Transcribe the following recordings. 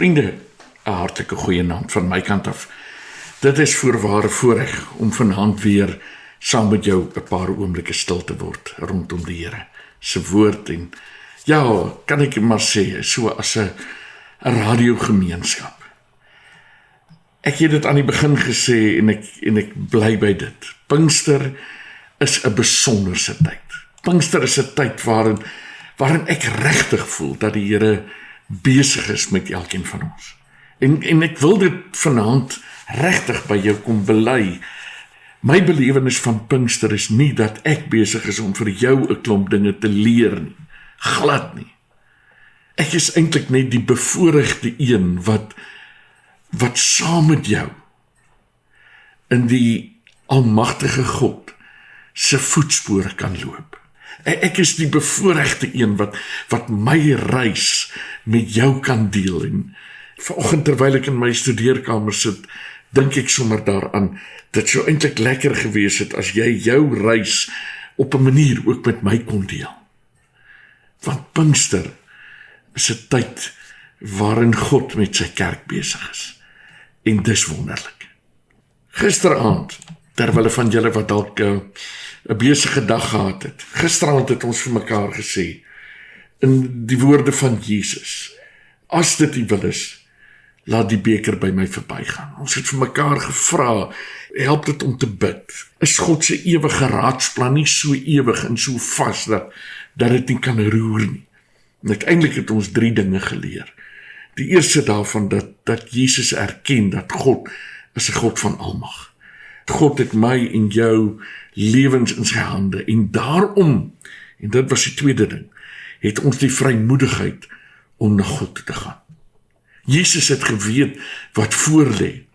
Vriende, 'n hartlike goeienaand van my kant af. Dit is voorware voorreg om vanaand weer saam met jou 'n paar oomblikke stil te word rondom die Here se woord en ja, kan ek maar sê, so as 'n radiogemeenskap. Ek het dit aan die begin gesê en ek bly by dit. Pinkster is 'n besonderse tyd. Pinkster is 'n tyd waarin ek regtig voel dat die Here besig is met elkeen van ons. En ek wil dit vanaand regtig by jou kom bely. My belewenis van Pinkster is nie dat ek besig is om vir jou 'n klomp dinge te leer nie. Glad nie. Ek is eintlik net die bevoorregte een wat saam met jou in die almagtige God se voetspore kan loop. Ek is die bevoorregte een wat my reis met jou kan deel. En vanoggend terwyl ek in my studeerkamer sit, dink ek sommer daaraan, dit sou eintlik lekker gewees het as jy jou reis op 'n manier ook met my kon deel. Want Pinkster is 'n tyd waarin God met sy kerk besig is. En dis wonderlik. Gisteraand, terwyl van julle wat dalk 'n besige dag gehad het, gisteraand het ons vir mekaar gesê, in die woorde van Jesus, as dit U wil is, laat die beker by my verbygaan. Ons het vir mekaar gevra, help dit om te bid. Is God se ewige raadsplan nie so ewig en so vas dat dit nie kan roer nie? En uiteindelik het ons 3 dinge geleer. Die eerste daarvan dat Jesus erken dat God is 'n God van almag. God het my en jou lewens in sy hande en daarom, en dit was die tweede ding, het ons die vrymoedigheid om na God toe te gaan. Jesus het geweet wat voor lê,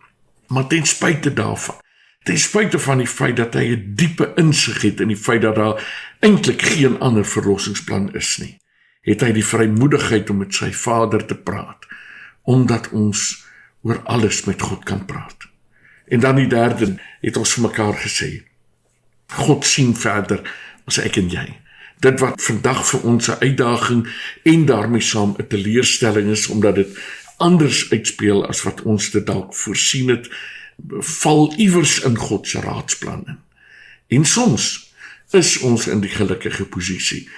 maar ten spyte daarvan, ten spyte van die feit dat hy 'n diepe insig het in die feit dat daar eintlik geen ander verlossingsplan is nie, het hy die vrymoedigheid om met sy Vader te praat, omdat ons oor alles met God kan praat. En dan die derde, het ons vir mekaar gesê, God sien verder as ek en jy. Dit wat vandag vir ons 'n uitdaging en daarmee saam 'n teleurstelling is, omdat dit anders uitspeel as wat ons dit dalk voorsien het, val iewers in God se raadsplan in. En soms is ons in die gelukkige posisie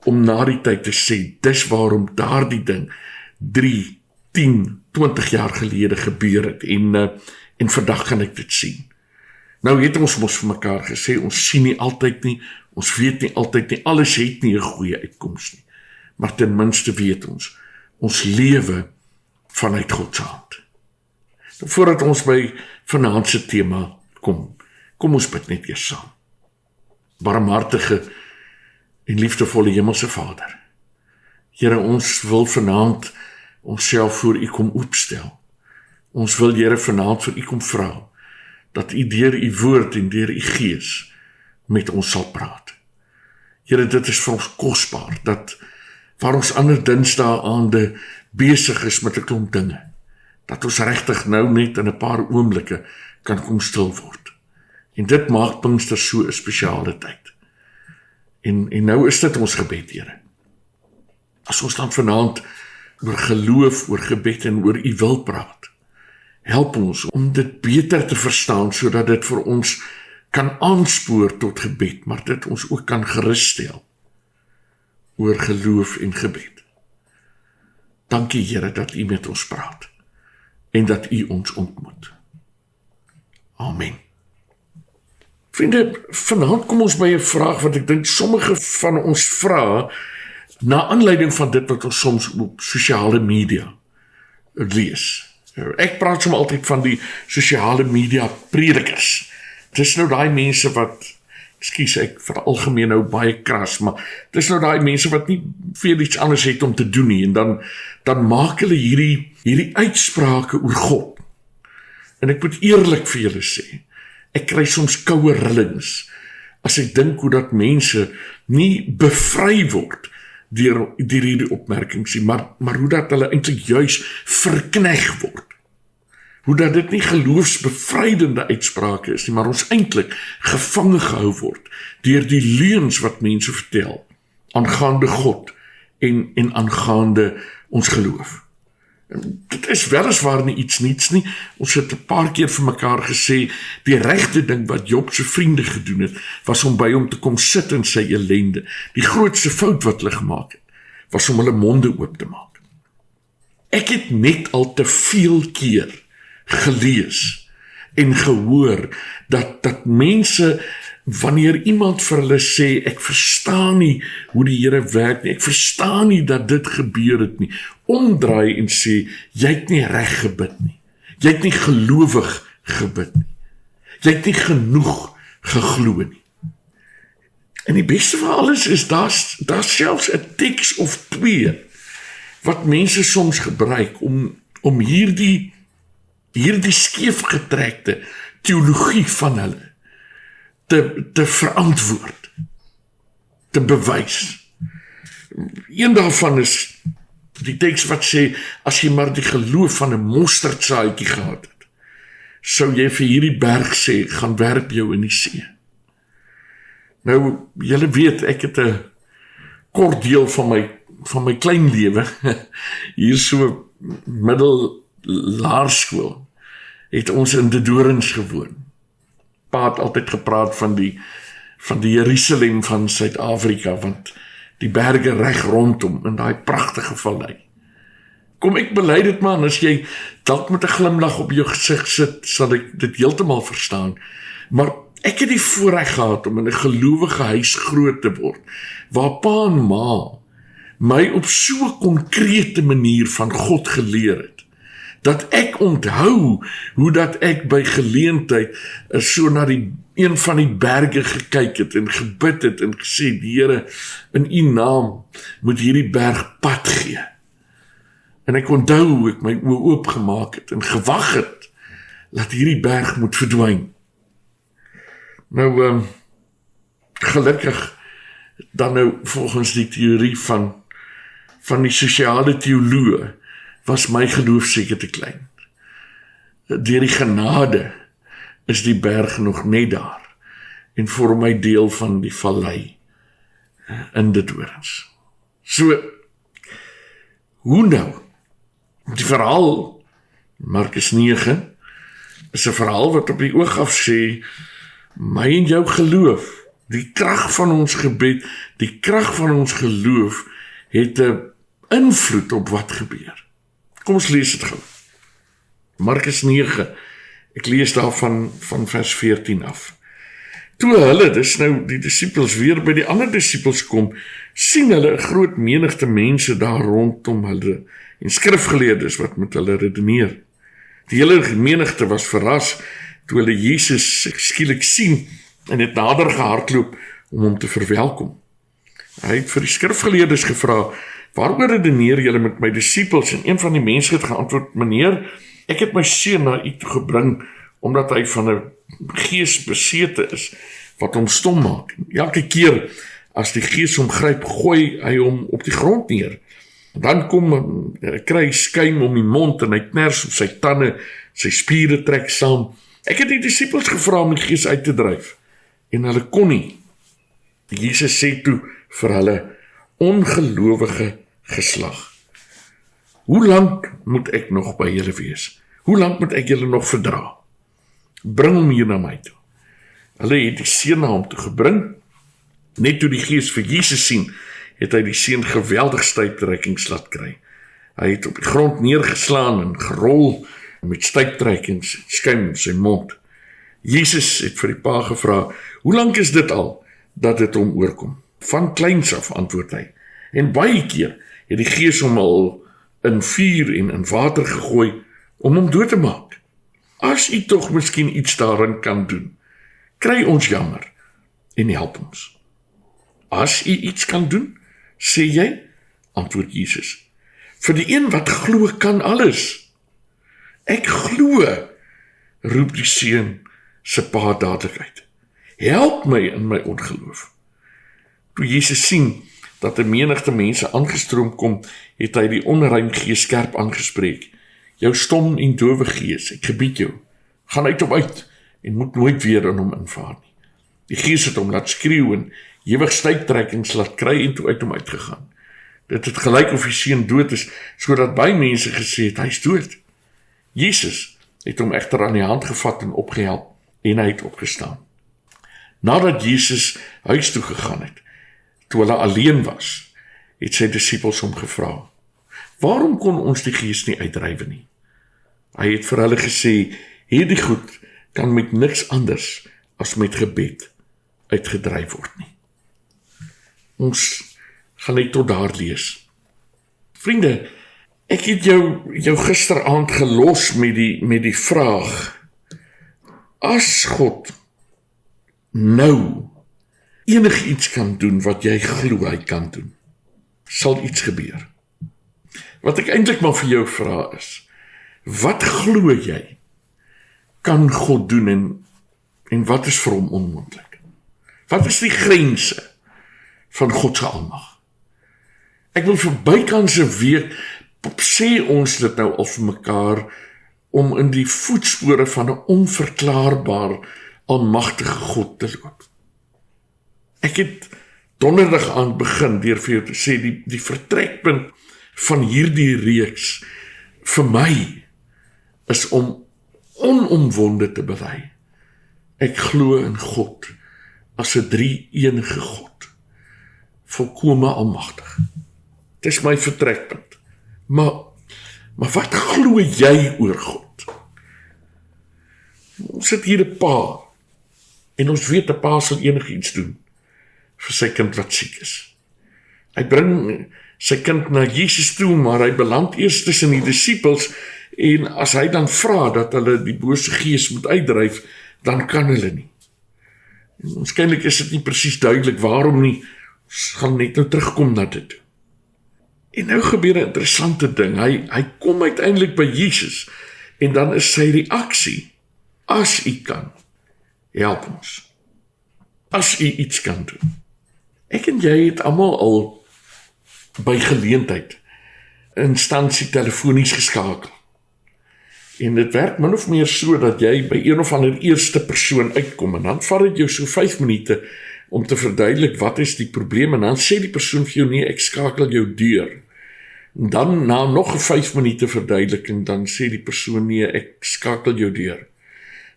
om na die tyd te sê, dis waarom daardie ding 3, 10, 20 jaar gelede gebeur het en vandag kan ek dit sien. Nou het ons mos vir mekaar gesê, ons sien nie altyd nie, ons weet nie altyd nie, alles het nie 'n goeie uitkoms nie. Maar ten minste weet ons lewe vanuit God se hand. Voordat ons by vanaand se tema kom ons bid net eers saam. Barmhartige en liefdevolle Hemelse Vader, Here, ons wil vanaand onsself voor U kom opstel. Ons wil, Here, vanaand vir U kom vra, dat U deur U woord en deur U Gees met ons sal praat. Here, dit is vir ons kosbaar, dat waar ons ander Dinsdae aande besig is met 'n klomp dinge, dat ons regtig nou net in 'n paar oomblikke kan kom stil word. En dit maak Pinkster so 'n spesiale tyd. En nou is dit ons gebed, Here. As ons dan vanaand oor geloof, oor gebed en oor U wil praat, help ons om dit beter te verstaan, sodat dit vir ons kan aanspoor tot gebed, maar dit ons ook kan gerusstel oor geloof en gebed. Dankie, Here, dat U met ons praat en dat U ons ontmoet. Amen. Vriende, vanaand kom ons by 'n vraag wat ek dink sommige van ons vra na aanleiding van dit wat ons soms op sosiale media lees. Ek praat soms altyd van die sosiale media predikers. Dis nou daai mense wat, ekskuus, ek veralgemeen nou baie kras, maar dis nou daai mense wat nie veel iets anders het om te doen nie, en dan maak hulle hierdie uitsprake oor God. En ek moet eerlik vir julle sê, ek kry soms koue rillings as ek dink hoe dat mense nie bevry word deur hierdie opmerkings, maar hoe dat hulle eintlik juis verkneg word. Hoe dat dit nie geloofsbevrydende uitsprake is nie, maar ons eintlik gevange gehou word deur die leuns wat mense vertel aangaande God en aangaande ons geloof. Dit is weliswaar nie iets niets nie. Ons het 'n paar keer vir mekaar gesê, die regte ding wat Job se vriende gedoen het, was om by hom te kom sit in sy ellende. Die grootste fout wat hulle gemaak het, was om hulle monde oop te maak. Ek het net al te veel keer gelees en gehoor dat mense, wanneer iemand vir hulle sê, ek verstaan nie hoe die Here werk nie, ek verstaan nie dat dit gebeur het nie, omdraai en sê, jy het nie reg gebid nie, jy het nie gelowig gebid nie, jy het nie genoeg geglo nie. En die beste van alles is, daar selfs 'n teks of twee, wat mense soms gebruik, om hierdie skeefgetrekte teologie van hulle te verantwoord, te bewys. Een daarvan is die teks wat sê, as jy maar die geloof van 'n mosterdsaadjie gehad het, sou jy vir hierdie berg sê, gaan werp jou in die see. Nou, julle weet, ek het 'n kort deel van my klein lewe, hier so middellaerskool, het ons in De Dorings gewoon. Pa het altyd gepraat van die Jerusalem van Suid-Afrika, want die berge reg rondom, in daai pragtige vallei. Kom, ek bely dit man, as jy dalk met 'n glimlag op jou gesig sit, sal ek dit heeltemal verstaan, maar ek het die voorreg gehad om in 'n gelowige huis groot te word, waar pa en ma my op so 'n konkrete manier van God geleer het, dat ek onthou hoe dat ek by geleentheid so na een van die berge gekyk het en gebid het en gesê, die Here, in U naam moet hierdie berg pad gee. En ek onthou hoe ek my oë oopgemaak het en gewag het dat hierdie berg moet verdwyn. Nou, gelukkig dan nou volgens die teorie van die sosiale teoloë was my geloof seker te klein. Deur die genade is die berg nog net daar en vorm my deel van die vallei in De Dorings. So, hoe nou? Die verhaal, Markus 9, is 'n verhaal wat op die oog af sê, my en jou geloof, die krag van ons gebed, die krag van ons geloof, het 'n invloed op wat gebeur. Kom ons lees dit gou. Markus 9, ek lees daarvan van vers 14 af. Toe hulle, dis nou die disippels weer by die ander disippels kom, sien hulle 'n groot menigte mense daar rondom hulle en skrifgeleerdes wat met hulle redeneer. Die hele menigte was verras toe hulle Jesus skielik sien en het nader gehardloop om hom te verwelkom. Hy het vir die skrifgeleerdes gevra, waaroor redeneer julle met my disippels? En een van die mense het geantwoord, meneer, ek het my seun na u toe gebring, omdat hy van 'n gees besete is, wat hom stom maak. Elke keer as die gees hom gryp, gooi hy hom op die grond neer. Dan kry hy skuim om die mond en hy kners op sy tande, sy spiere trek saam. Ek het die disippels gevra om die gees uit te dryf, en hulle kon nie. Jesus sê toe vir hulle, ongelowige geslag. Hoe lank moet ek nog by julle wees? Hoe lank moet ek julle nog verdra? Bring hom hier na my toe. Hulle het die seun na hom toe gebring. Net toe die gees vir Jesus sien, het hy die seun geweldig stuiptrekkings laat kry. Hy het op die grond neergeslaan en gerol met stuiptrekkings, skuim in sy mond. Jesus het vir die pa gevra, hoe lank is dit al dat dit hom oorkom? Van kleins af, antwoord hy. En baie keer het die gees hom al in vuur en in water gegooi om hom dood te maak. As u tog miskien iets daarin kan doen, kry ons jammer en help ons. As u iets kan doen, sê jy, antwoord Jesus. Vir die een wat glo kan alles. Ek glo, roep die seun se pa dadelik uit. Help my in my ongeloof. Toe Jesus sien dat 'n menigte mense aangestroom kom, het hy die onrein gees skerp aangespreek. Jou stom en dowe gees, ek gebied jou, gaan uit hom uit en moet nooit weer in hom invaar nie. Die gees het hom laat skreeu en ewig stuiptrekkings laat kry en toe uit hom uitgegaan. Dit het gelyk of die seun dood is, sodat baie mense gesê het, hy is dood. Jesus het hom egter aan die hand gevat en opgehelp, en hy het opgestaan. Nadat Jesus huis toe gegaan het, toe hulle alleen was, het sy disippels hom gevra, waarom kon ons die gees nie uitdrywe nie? Hy het vir hulle gesê, hierdie goed kan met niks anders as met gebed uitgedryf word nie. Ons gaan net tot daar lees. Vriende, ek het jou gisteraand gelos met die vraag, as God nou enigiets kan doen wat jy glo hy kan doen, sal iets gebeur. Wat ek eintlik maar vir jou vra is, wat glo jy kan God doen en wat is vir hom onmoontlik? Wat is die grense van God se almag? Ek wil vir bykanse weet, sê ons dit nou al vir mekaar, om in die voetspore van 'n onverklaarbaar almagtige God te loop. Ek het donderdag aan begin deur vir jou te sê, die vertrekpunt van hierdie reeks vir my is om onomwonde te bely. Ek glo in God as 'n drie-enige God, volkome almagtig. Dit is my vertrekpunt. Maar wat glo jy oor God? Ons sit hier 'n pa, en ons weet 'n pa sal enigiets doen vir sy kind wat siek is. Hy bring sy kind na Jesus toe, maar hy beland eers tussen die disippels, en as hy dan vra dat hulle die bose gees moet uitdryf, dan kan hulle nie. En waarskynlik is dit nie presies duidelik waarom nie, ons gaan net nou terugkom na dit. En nou gebeur 'n interessante ding, hy kom uiteindelik by Jesus, en dan is sy reaksie, as u kan, help ons. As u iets kan doen. Ek en jy het almal al by geleentheid 'n instansie telefonies geskakel. En dit werk min of meer so dat jy by een of ander eerste persoon uitkom, en dan vat dit jou so 5 minute om te verduidelik wat is die probleem, en dan sê die persoon vir jou, nee, ek skakel jou deur. En dan na nog 'n 5 minute verduideliking, dan sê die persoon, nee, ek skakel jou deur.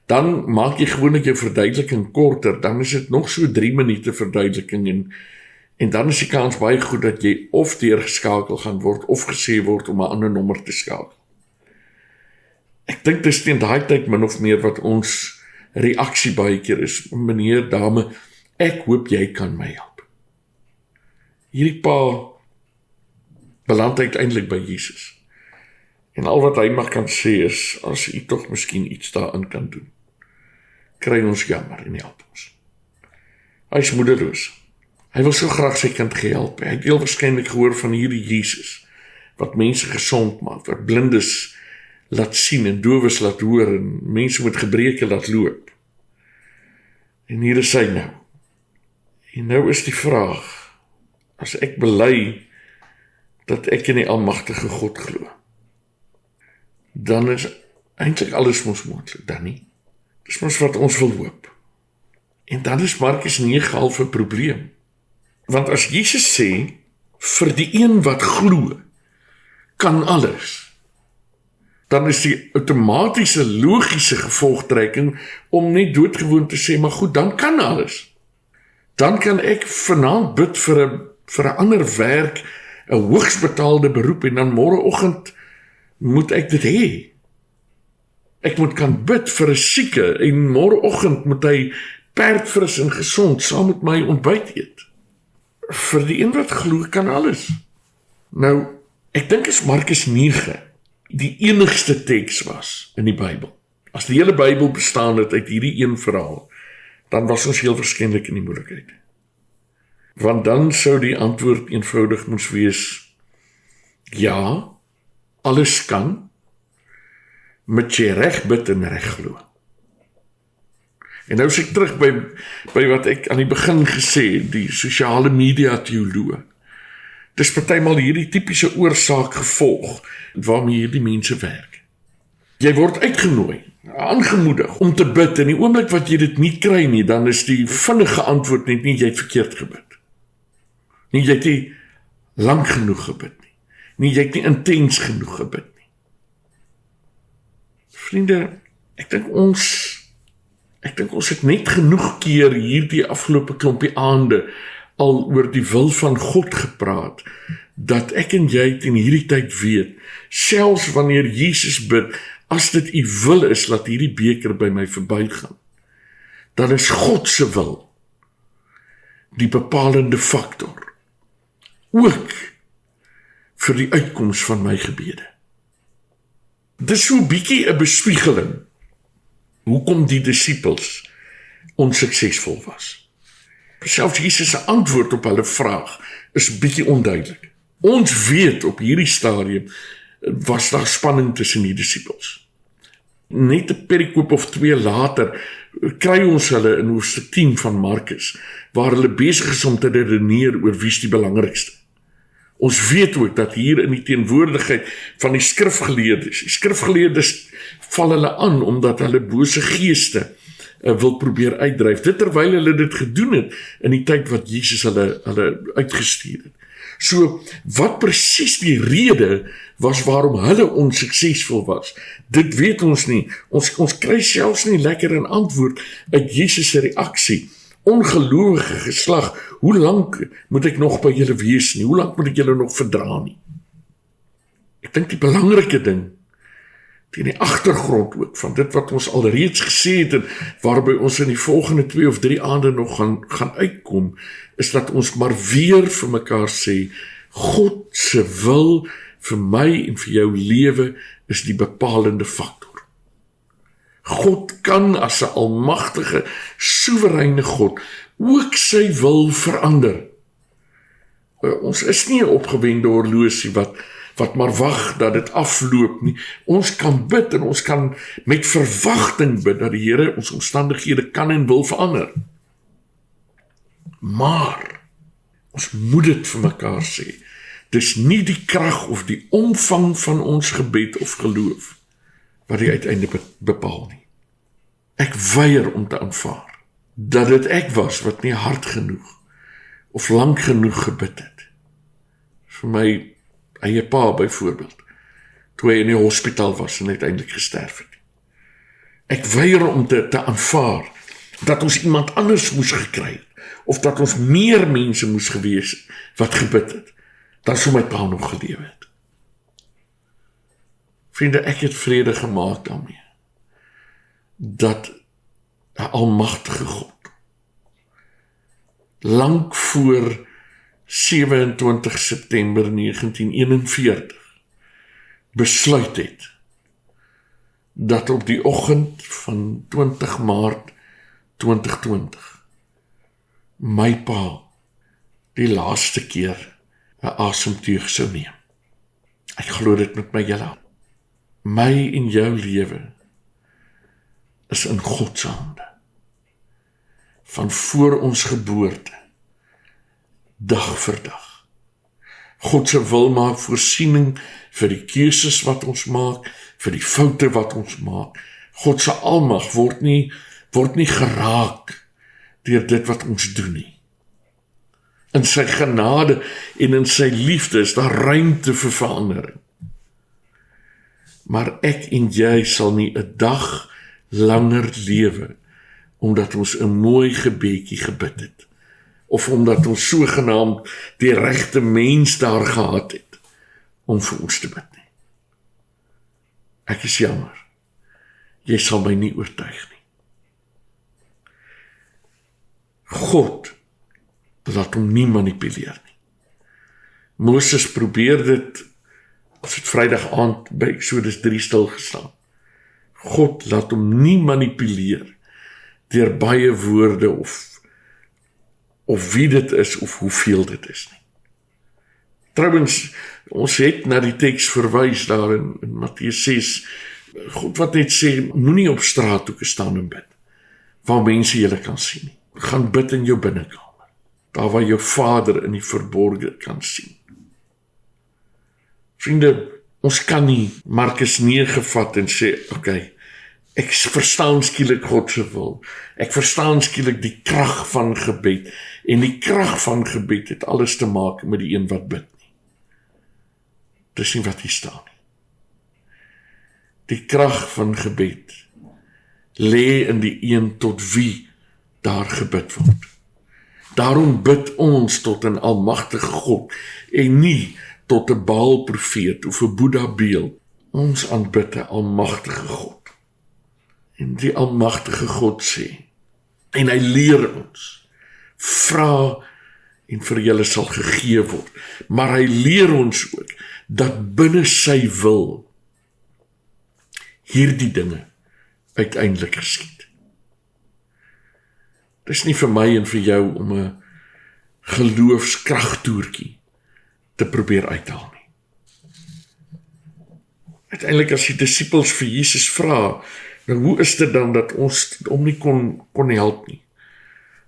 Dan maak jy gewoonlik jou verduideliking korter, dan is dit nog so 3 minute verduideliking, en dan is die kans baie goed dat jy of deurgeskakel gaan word, of gesê word om 'n ander nommer te skakel. Ek dink dis teen daai tyd min of meer wat ons reaksie baie keer is, meneer, dame, ek hoop jy kan my help. Hierdie pa beland uiteindelik by Jesus. En al wat hy mag kan sê is, as u tog miskien iets daarin kan doen, kry ons jammer en help ons. Hy is moederloos. Hy wil so graag sy kind gehelp. Hy het heel waarskynlik gehoor van hierdie Jesus, wat mense gesond maak, wat blindes laat sien en dowes laat hoor, en mense met gebreke laat loop. En hier is hy nou. En nou is die vraag, as ek bely dat ek in die almagtige God glo, dan is eintlik alles mos moontlik, dan nie? Dis mos wat ons wil hoop. En dan is Markus 9 half 'n probleem. Want as Jesus sê, vir die een wat glo, kan alles, dan is die outomatiese logiese gevolgtrekking om net doodgewoon te sê, maar goed, dan kan alles. Dan kan ek vanaand bid vir 'n ander werk, 'n hoogs betaalde beroep, en dan môreoggend moet ek dit hê. Ek moet kan bid vir 'n sieke, en môreoggend moet hy perdfris en gesond saam met my ontbyt eet. Vir die een wat glo kan alles. Nou, ek dink is Markus 9 die enigste teks was in die Bybel. As die hele Bybel bestaan het uit hierdie een verhaal, dan was ons heel waarskynlik in die moeilikheid. Want dan sou die antwoord eenvoudig moes wees, ja, alles kan, met jy reg bid en reg glo. En nou is ek terug by wat ek aan die begin gesê, die sosiale media teoloog. Dis partymal hierdie tipiese oorsaak-gevolg waarmee hierdie mense werk. Jy word uitgenooi, aangemoedig om te bid, en die oomblik wat jy dit nie kry nie, dan is die vinnige antwoord net nie, jy het verkeerd gebid. Nie, jy het die lank genoeg gebid nie. Nee, jy het nie intens genoeg gebid nie. Vriende, ek dink ons het net genoeg keer hierdie afgelope klompie aande al oor die wil van God gepraat, dat ek en jy in hierdie tyd weet, selfs wanneer Jesus bid, as dit u wil is, laat hierdie beker by my verbygaan, dan is God se wil die bepalende faktor, ook vir die uitkoms van my gebede. Dis so 'n bietjie 'n bespiegeling, hoekom die disippels onsuksesvol was. Selfs Jesus se antwoord op hulle vraag is bietjie onduidelik. Ons weet op hierdie stadium was daar spanning tussen die disippels. Net 'n perikoop of 2 later kry ons hulle in hoofstuk 10 van Markus, waar hulle besig is om te redeneer oor wie is die belangrikste. Ons weet ook dat hier in die teenwoordigheid van die skrifgeleerdes val hulle aan omdat hulle bose geeste wil probeer uitdryf. Dit terwyl hulle dit gedoen het in die tyd wat Jesus hulle uitgestuur het. So, wat presies die rede was waarom hulle onsuksesvol was, dit weet ons nie. Ons kry selfs nie lekker 'n antwoord uit Jesus se reaksie. Ongelowige geslag, hoe lank moet ek nog by julle wees nie? Hoe lank moet ek julle nog verdra nie? Ek dink die belangrike ding, teen die agtergrond ook, van dit wat ons alreeds gesê het, en waarby ons in die volgende 2 of 3 aande nog gaan uitkom, is dat ons maar weer vir mekaar sê, God se wil vir my en vir jou lewe is die bepalende faktor. God kan as 'n almagtige, soewereine God ook sy wil verander. Ons is nie 'n opgewende horlosie wat maar wag dat dit afloop nie. Ons kan bid en ons kan met verwagting bid dat die Here ons omstandighede kan en wil verander. Maar ons moet dit vir mekaar sê. Dis nie die krag of die omvang van ons gebed of geloof wat die uiteinde bepaal nie. Ek weier om te aanvaar dat dit ek was wat nie hard genoeg of lank genoeg gebid het. Vir my eie pa byvoorbeeld, toe hy in die hospitaal was en uiteindelik gesterf het. Ek weier om te aanvaar dat ons iemand anders moes gekry het, of dat ons meer mense moes gewees wat gebid het, dan sou my pa nog gelewe het. Vriende, ek het vrede gemaak daarmee, dat 'n almagtige God, lank voor 27 September 1941, besluit het, dat op die oggend van 20 Maart 2020, my pa die laaste keer 'n asemteug sou neem. Ek glo dit met my hele hart. My en jou lewe is in God se hande. Van voor ons geboorte, dag vir dag. God se wil maak voorsiening vir die keuses wat ons maak, vir die foute wat ons maak. God se almag word nie geraak deur dit wat ons doen nie. In sy genade en in sy liefde is daar ruimte vir verandering. Maar ek en jy sal nie 'n dag langer lewe omdat ons 'n mooi gebedjie gebid het, of omdat ons sogenaamd die regte mens daar gehad het om vir ons te bid nie. Ek is jammer, jy sal my nie oortuig nie. God laat hom nie manipuleer nie. Moses probeer dit, ons het Vrydag aand by Exodus 3 stil gestaan. God laat hom nie manipuleer deur baie woorde of wie dit is of hoeveel dit is nie. Trouwens, ons het na die teks verwys daar in Matteus 6, God wat net sê, moenie op straathoeke staan en bid, waar mense julle kan sien nie. Gaan bid in jou binnekamer, daar waar jou Vader in die verborge kan sien. Vriende, ons kan nie Markus 9 vat en sê, okay, ek verstaan skielik God se wil. Ek verstaan skielik die krag van gebed. En die krag van gebed het alles te maak met die een wat bid nie. Dis nie wat hier staan nie. Die krag van gebed lê in die een tot wie daar gebid word. Daarom bid ons tot 'n almagtige God en nie tot 'n Baal profeet of 'n Boeddha beeld. Ons aanbid 'n almagtige God. En die almagtige God sê, en hy leer ons, vra en vir julle sal gegee word. Maar hy leer ons ook dat binne sy wil hierdie dinge uiteindelik geskied. Dit is nie vir my en vir jou om 'n geloofskragtoertjie te probeer uithaal nie. Uiteindelik as die disippels vir Jesus vra, nou hoe is dit dan dat ons hom nie kon help nie?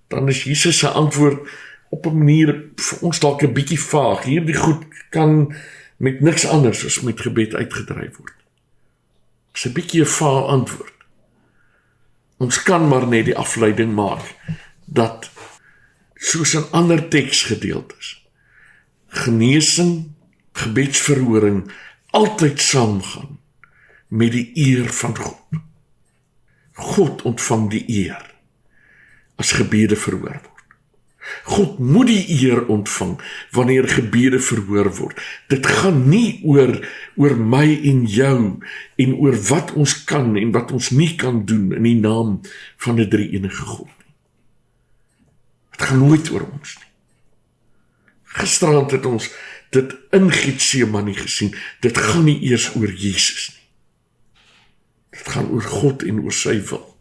Dan is Jesus se antwoord op 'n manier vir ons dalk 'n bietjie vaag. Hierdie goed kan met niks anders as met gebed uitgedryf word. Dis 'n bietjie 'n vaag antwoord. Ons kan maar net die afleiding maak dat soos in ander teksgedeeltes genesing, gebedsverhoring altyd saamgaan met die eer van God. God ontvang die eer as gebede verhoor word. God moet die eer ontvang wanneer gebede verhoor word. Dit gaan nie oor my en jou en oor wat ons kan en wat ons nie kan doen in die naam van 'n drie-enige God nie. Dit gaan nooit oor ons nie. Gisterand het ons dit in Getsemane gesien. Dit gaan nie eers oor Jesus nie. Dit gaan oor God en oor sy wil.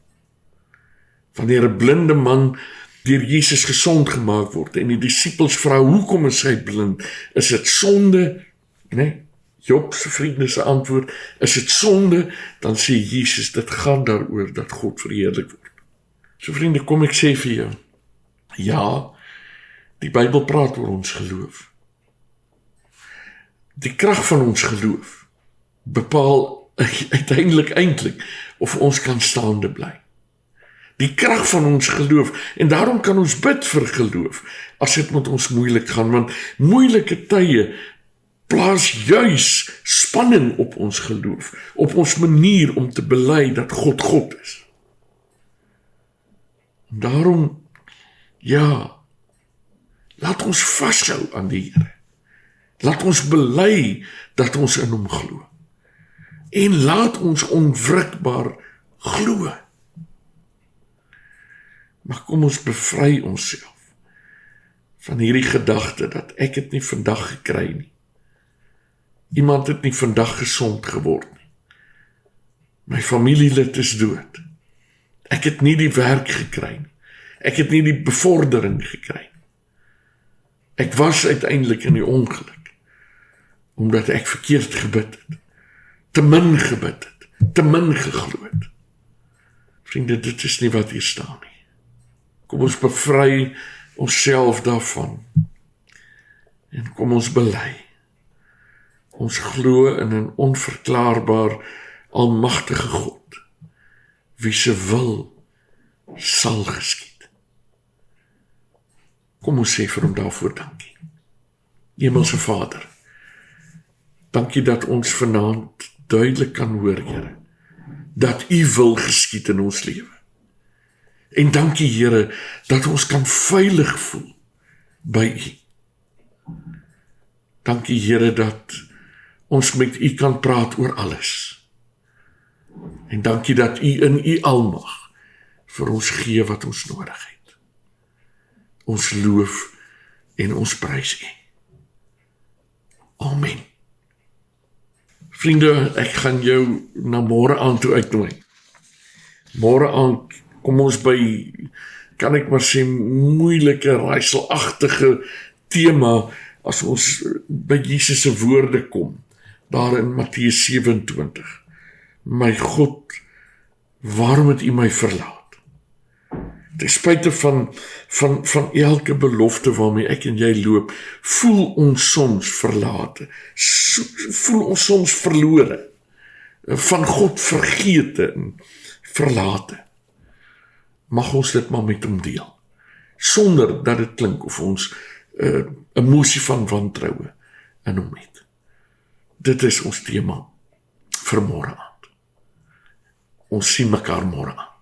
Wanneer 'n blinde man deur Jesus gesond gemaak word en die disippels vra hoekom is hy blind? Is dit sonde? Nee, Job se vriende se antwoord, is dit sonde? Dan sê Jesus, dit gaan daaroor dat God verheerlik word. So vriende, kom ek sê vir jou, ja, die Bybel praat oor ons geloof. Die krag van ons geloof bepaal uiteindelik eintlik of ons kan staande bly. Die krag van ons geloof, en daarom kan ons bid vir geloof, as dit met ons moeilik gaan, want moeilike tye plaas juis spanning op ons geloof, op ons manier om te bely dat God God is. En daarom, ja, laat ons vashou aan die Here. Laat ons bely dat ons in hom glo. En laat ons onwrikbaar glo. Maar kom ons bevry onsself van hierdie gedagte dat ek het nie vandag gekry nie. Iemand het nie vandag gesond geword nie. My familielid is dood. Ek het nie die werk gekry nie. Ek het nie die bevordering gekry nie. Ek was uiteindelik in die ongeluk, omdat ek verkeerd gebid het, te min gebid het, te min geglo het. Vriende, dit is nie wat hier staan nie. Kom ons bevry onsself daarvan, en kom ons bely. Ons glo in 'n onverklaarbaar, almagtige God, wie se wil sal geskied. Kom ons sê vir hom daarvoor dankie. Hemelse Vader, dankie dat ons vanaand duidelik kan hoor, Here, dat U wil geskied in ons lewe. En dankie, Here, dat ons kan veilig voel by U. Dankie, Here, dat ons met U kan praat oor alles. En dankie dat U in U almag vir ons gee wat ons nodig het. Ons loof en ons prys U. Amen. Vriende, ek gaan jou na môre aand toe uitnooi. Môre aand kom ons by, kan ek maar sê, moeilike, raaiselagtige tema, as ons by Jesus se woorde kom, daar in Matteus 27. My God, waarom het U my verlaat? Ten spyte van elke belofte waarmee ek en jy loop, voel ons soms verlate, voel ons soms verlore, van God vergete en verlate. Mag ons dit maar met hom deel, sonder dat dit klink of ons emosie van wantroue in hom het. Dit is ons tema vir môre aand. Ons sien mekaar môre aand.